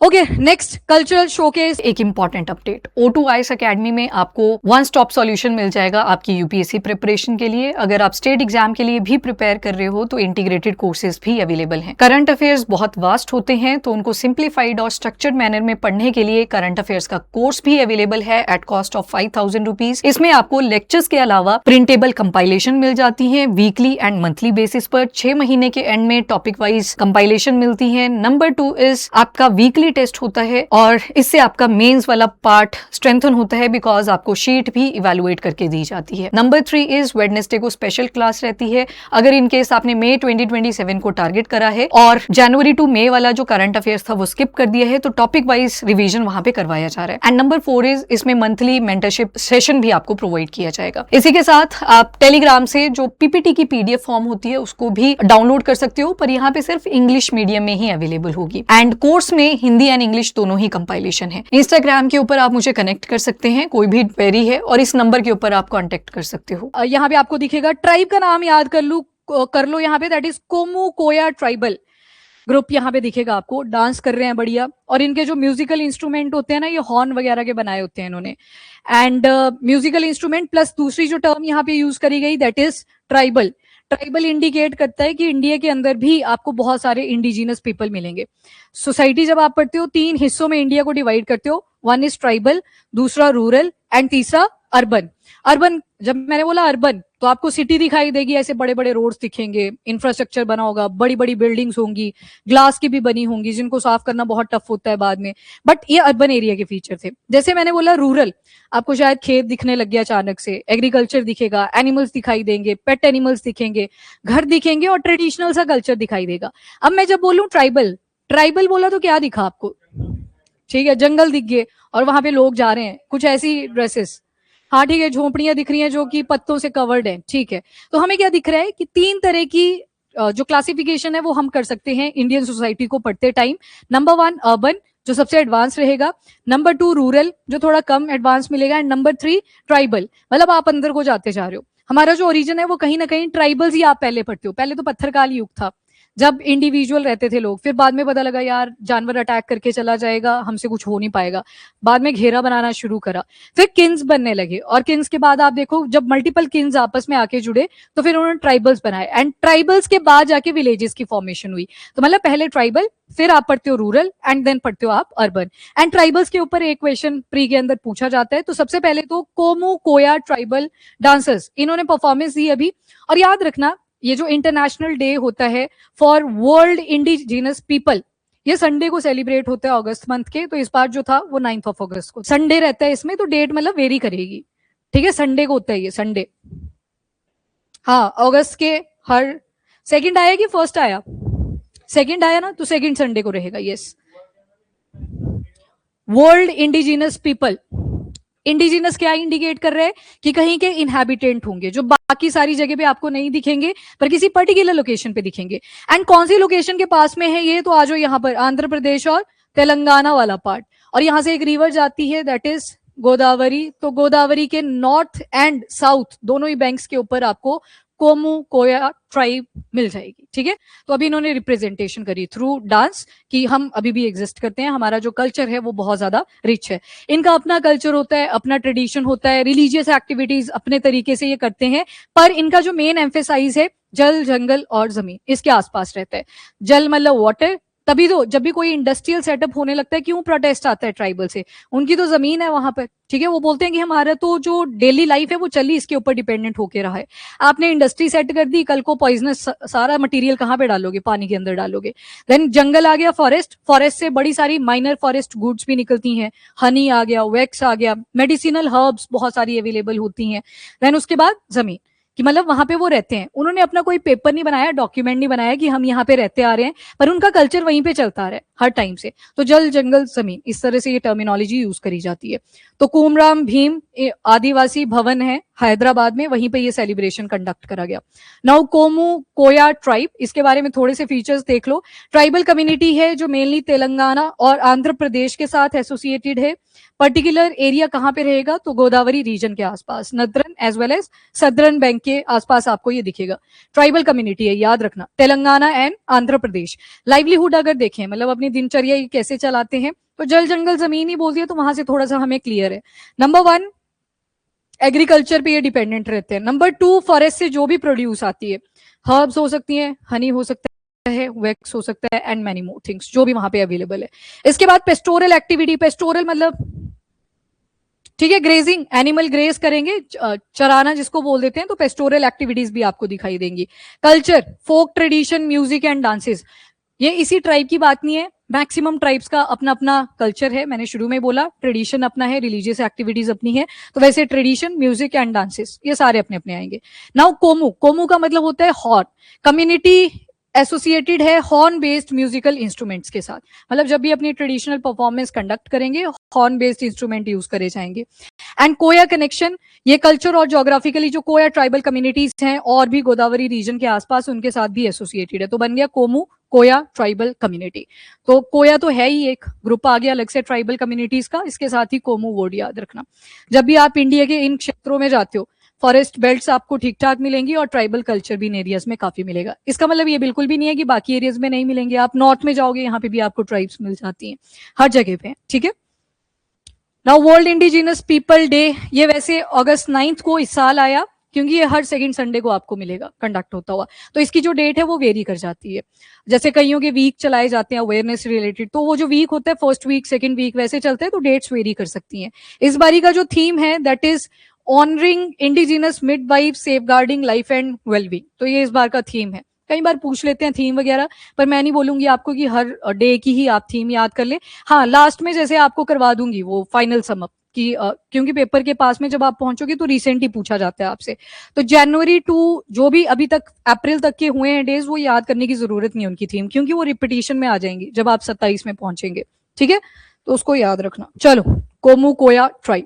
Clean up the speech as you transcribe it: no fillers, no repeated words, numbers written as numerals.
Okay, next cultural showcase. एक important update, O2IAS academy में आपको वन स्टॉप सॉल्यूशन मिल जाएगा आपकी यूपीएससी प्रिपरेशन के लिए। अगर आप स्टेट एग्जाम के लिए भी प्रिपेयर कर रहे हो तो इंटीग्रेटेड कोर्सेज भी अवेलेबल हैं। करंट अफेयर्स बहुत वास्ट होते हैं तो उनको सिंप्लीफाइड और स्ट्रक्चर्ड मैनर में पढ़ने के लिए करंट अफेयर्स का कोर्स भी अवेलेबल है एट कॉस्ट ऑफ 5,000 रुपीज। इसमें आपको लेक्चर्स के अलावा प्रिंटेबल कंपाइलेशन मिल जाती है वीकली एंड मंथली बेसिस पर। 6 महीने के एंड में टॉपिक वाइज कंपाइलेशन मिलती है। नंबर 2 इज आपका वीकली टेस्ट होता है और इससे आपका मेंस वाला पार्ट स्ट्रेंथन होता है बिकॉज आपको शीट भी इवेलुएट करके दी जाती है। नंबर 3 इज वेडनेसडे को स्पेशल क्लास रहती है। अगर इन केस आपने मई 2027 को टारगेट करा है और जनवरी टू मई वाला जो करंट अफेयर्स था वो स्किप कर दिया है तो टॉपिक वाइज रिवीजन वहां पे करवाया जा रहा है। एंड नंबर 4 इज इसमें मंथली मेंटरशिप सेशन भी आपको प्रोवाइड किया जाएगा। इसी के साथ आप टेलीग्राम से जो पीपीटी की पीडीएफ फॉर्म होती है उसको भी डाउनलोड कर सकते हो, पर यहाँ पे सिर्फ इंग्लिश मीडियम में ही अवेलेबल होगी। एंड कोर्स में हिंदी एंड इंग्लिश दोनों ही कंपाइलेशन है। इंस्टाग्राम के ऊपर आप मुझे कनेक्ट कर सकते हैं, कोई भी क्वेरी है और इस नंबर के ऊपर आप कांटेक्ट कर सकते हो। यहाँ पे आपको दिखेगा, ट्राइब का नाम याद कर लो यहाँ पे, that is Kommu Koya tribal group यहाँ पे दिखेगा आपको। डांस कर रहे हैं बढ़िया, और इनके जो म्यूजिकल इंस्ट्रूमेंट होते हैं ना, ये हॉर्न वगैरह के बनाए होते हैं इन्होंने। एंड म्यूजिकल इंस्ट्रूमेंट प्लस दूसरी जो टर्म यहाँ पे यूज करी गई that is tribal. Tribal indicate करता है कि इंडिया के अंदर भी आपको बहुत सारे इंडिजिनस पीपल मिलेंगे। सोसाइटी जब आप पढ़ते हो 3 हिस्सों में इंडिया को डिवाइड करते हो, 1 इज ट्राइबल, दूसरा रूरल एंड तीसरा अर्बन। अर्बन, जब मैंने बोला अर्बन तो आपको सिटी दिखाई देगी, ऐसे बड़े बड़े रोड्स दिखेंगे, इंफ्रास्ट्रक्चर बना होगा, बड़ी बड़ी बिल्डिंग्स होंगी, ग्लास की भी बनी होंगी जिनको साफ करना बहुत टफ होता है बाद में, बट ये अर्बन एरिया के फीचर थे। जैसे मैंने बोला रूरल, आपको शायद खेत दिखने लग गया अचानक से, एग्रीकल्चर दिखेगा, एनिमल्स दिखाई देंगे, पेट एनिमल्स दिखेंगे, घर दिखेंगे और ट्रेडिशनल सा कल्चर दिखाई देगा। अब मैं जब बोलूं ट्राइबल, ट्राइबल बोला तो क्या दिखा आपको? ठीक है, जंगल दिख गए और वहां पे लोग जा रहे हैं, कुछ ऐसी ड्रेसेस, हाँ ठीक है, झोपड़ियां दिख रही हैं जो कि पत्तों से कवर्ड है, ठीक है। तो हमें क्या दिख रहा है कि 3 तरह की जो क्लासिफिकेशन है वो हम कर सकते हैं इंडियन सोसाइटी को पढ़ते टाइम। नंबर 1 अर्बन, जो सबसे एडवांस रहेगा। नंबर 2 रूरल, जो थोड़ा कम एडवांस मिलेगा। एंड नंबर 3 ट्राइबल, मतलब आप अंदर को जाते जा रहे हो। हमारा जो ओरिजिन है वो कहीं ना कहीं ट्राइबल्स ही आप पहले पढ़ते हो। पहले तो पत्थरकाल युग था जब इंडिविजुअल रहते थे लोग, फिर बाद में पता लगा यार जानवर अटैक करके चला जाएगा, हमसे कुछ हो नहीं पाएगा, बाद में घेरा बनाना शुरू करा, फिर किन्स बनने लगे, और किन्स के बाद आप देखो जब मल्टीपल किन्स आपस में आके जुड़े तो फिर उन्होंने ट्राइबल्स बनाए, एंड ट्राइबल्स के बाद जाके विलेजेस की फॉर्मेशन हुई। तो मतलब पहले ट्राइबल, फिर आप पढ़ते हो रूरल एंड देन पढ़ते हो आप अर्बन। एंड ट्राइबल्स के ऊपर एक क्वेश्चन प्री के अंदर पूछा जाता है। तो सबसे पहले तो कोमू कोया ट्राइबल डांसर्स, इन्होंने परफॉर्मेंस दी अभी। और याद रखना, ये जो इंटरनेशनल डे होता है फॉर वर्ल्ड इंडिजिनस पीपल, ये संडे को सेलिब्रेट होता है अगस्त मंथ के। तो इस बार जो था वो 9 अगस्त को संडे रहता है इसमें, तो डेट मतलब वेरी करेगी, ठीक है, संडे को होता है ये संडे। हाँ, अगस्त के हर सेकंड आया कि फर्स्ट आया? सेकंड आया ना, तो सेकंड संडे को रहेगा। Yes, world indigenous people. Indigenous क्या इंडिकेट कर रहे हैं कि कहीं के इनहैबिटेंट होंगे जो बाकी सारी जगह पे आपको नहीं दिखेंगे पर किसी पर्टिकुलर लोकेशन पे दिखेंगे। एंड कौन सी लोकेशन के पास में है ये? तो आ जाओ यहाँ पर, आंध्र प्रदेश और तेलंगाना वाला पार्ट। और यहाँ से एक रिवर जाती है दैट इज गोदावरी। तो गोदावरी के नॉर्थ एंड साउथ दोनों ही बैंक्स के ऊपर आपको कोमू कोया ट्राइब मिल जाएगी, ठीक है। तो अभी इन्होंने रिप्रेजेंटेशन करी थ्रू डांस कि हम अभी भी एग्जिस्ट करते हैं, हमारा जो कल्चर है वो बहुत ज्यादा रिच है। इनका अपना कल्चर होता है, अपना ट्रेडिशन होता है, रिलीजियस एक्टिविटीज अपने तरीके से ये करते हैं, पर इनका जो मेन एम्फेसाइज है जल, जंगल और जमीन, इसके आसपास रहता है। जल मतलब वाटर, तभी तो जब भी कोई इंडस्ट्रियल सेटअप होने लगता है क्यों प्रोटेस्ट आता है ट्राइबल से? उनकी तो जमीन है वहां पर, ठीक है। वो बोलते हैं कि हमारा तो जो डेली लाइफ है वो चली इसके ऊपर डिपेंडेंट होके रहा है। आपने इंडस्ट्री सेट कर दी, कल को पॉइजनस सारा मटेरियल कहाँ पे डालोगे? पानी के अंदर डालोगे। देन जंगल आ गया, फॉरेस्ट, फॉरेस्ट से बड़ी सारी माइनर फॉरेस्ट गुड्स भी निकलती हैं, हनी आ गया, वैक्स आ गया, मेडिसिनल हर्ब्स बहुत सारी अवेलेबल होती हैं। देन उसके बाद जमीन, कि मतलब वहां पे वो रहते हैं। उन्होंने अपना कोई पेपर नहीं बनाया, डॉक्यूमेंट नहीं बनाया कि हम यहाँ पे रहते आ रहे हैं, पर उनका कल्चर वहीं पे चलता आ रहा है हर टाइम से। तो जल, जंगल, जमीन, इस तरह से ये टर्मिनोलॉजी यूज करी जाती है। तो कुमराम भीम आदिवासी भवन है हैदराबाद में, वहीं पे ये सेलिब्रेशन कंडक्ट करा गया। नाउ कोमू कोया ट्राइब, इसके बारे में थोड़े से फीचर्स देख लो। ट्राइबल कम्युनिटी है जो मेनली तेलंगाना और आंध्र प्रदेश के साथ एसोसिएटेड है। पर्टिकुलर एरिया कहाँ पे रहेगा, तो गोदावरी रीजन के आसपास, northern as well as southern bank के आसपास आपको ये दिखेगा। ट्राइबल कम्युनिटी है, याद रखना, तेलंगाना एंड आंध्र प्रदेश। लाइवलीहुड अगर देखें, मतलब अपनी दिनचर्या ये कैसे चलाते हैं, तो जल जंगल जमीन ही बोलती है, तो वहां से थोड़ा सा हमें क्लियर है। नंबर 1 एग्रीकल्चर पे ये डिपेंडेंट रहते हैं। नंबर 2 फॉरेस्ट से जो भी प्रोड्यूस आती है, हर्ब्स हो सकती हैं, हनी हो सकता है, वैक्स हो सकता है, एंड मैनी मोर थिंग्स जो भी वहां पे अवेलेबल है। इसके बाद पेस्टोरल एक्टिविटी, पेस्टोरल मतलब ठीक है, ग्रेजिंग, एनिमल ग्रेज करेंगे, चराना जिसको बोल देते हैं, तो पेस्टोरल एक्टिविटीज भी आपको दिखाई देंगी। Culture, folk tradition, music and dances, ये इसी ट्राइब की बात नहीं है, मैक्सिमम ट्राइब्स का अपना अपना कल्चर है। मैंने शुरू में बोला ट्रेडिशन अपना है, रिलीजियस एक्टिविटीज अपनी है, तो वैसे ट्रेडिशन, म्यूजिक एंड डांसेस ये सारे अपने अपने आएंगे। नाउ कोमू, कोमू का मतलब होता है हॉर्न। कम्युनिटी एसोसिएटेड है हॉर्न बेस्ड म्यूजिकल इंस्ट्रूमेंट्स के साथ, मतलब जब भी अपनी ट्रेडिशनल परफॉर्मेंस कंडक्ट करेंगे हॉर्न बेस्ड इंस्ट्रूमेंट यूज करे जाएंगे। एंड कोया कनेक्शन, ये कल्चर और ज्योग्राफिकली जो कोया ट्राइबल कम्युनिटीज हैं और भी गोदावरी रीजन के आसपास, उनके साथ भी एसोसिएटेड है, तो बन गया कोमू कोया ट्राइबल कम्युनिटी। तो कोया तो है ही एक ग्रुप आ गया अलग से ट्राइबल कम्युनिटीज का, इसके साथ ही कोमू वर्ड याद रखना। जब भी आप इंडिया के इन क्षेत्रों में जाते हो, फॉरेस्ट बेल्ट्स आपको ठीक ठाक मिलेंगी और ट्राइबल कल्चर भी इन एरियाज में काफी मिलेगा। इसका मतलब ये बिल्कुल भी नहीं है कि बाकी एरियाज में नहीं मिलेंगे। आप नॉर्थ में जाओगे, यहाँ पे भी आपको ट्राइब्स मिल जाती हैं, हर जगह पे, ठीक है। Now world indigenous people day, ये वैसे अगस्त 9 को इस साल आया, क्योंकि ये हर सेकंड संडे को आपको मिलेगा कंडक्ट होता हुआ, तो इसकी जो डेट है वो वेरी कर जाती है। जैसे कईयों के वीक चलाए जाते हैं अवेयरनेस रिलेटेड, तो वो जो वीक होता है फर्स्ट वीक सेकंड वीक वैसे चलते हैं, तो डेट्स वेरी कर सकती हैं। इस बारी का जो थीम है that is honouring indigenous midwife safeguarding life and wellbeing, तो ये इस बार का थीम है। कई बार पूछ लेते हैं थीम वगैरह, पर मैं नहीं बोलूंगी आपको कि हर डे की ही आप थीम याद कर ले। हाँ, लास्ट में जैसे आपको करवा दूंगी वो फाइनल समअप कि क्योंकि पेपर के पास में जब आप पहुंचोगे तो रिसेंट ही पूछा जाता है आपसे, तो जनवरी टू जो भी अभी तक अप्रैल तक के हुए हैं डेज, वो याद करने की जरूरत नहीं है उनकी थीम, क्योंकि वो रिपीटिशन में आ जाएंगी जब आप 27 में पहुंचेंगे, ठीक है, तो उसको याद रखना। चलो, कोमू कोया ट्राइब।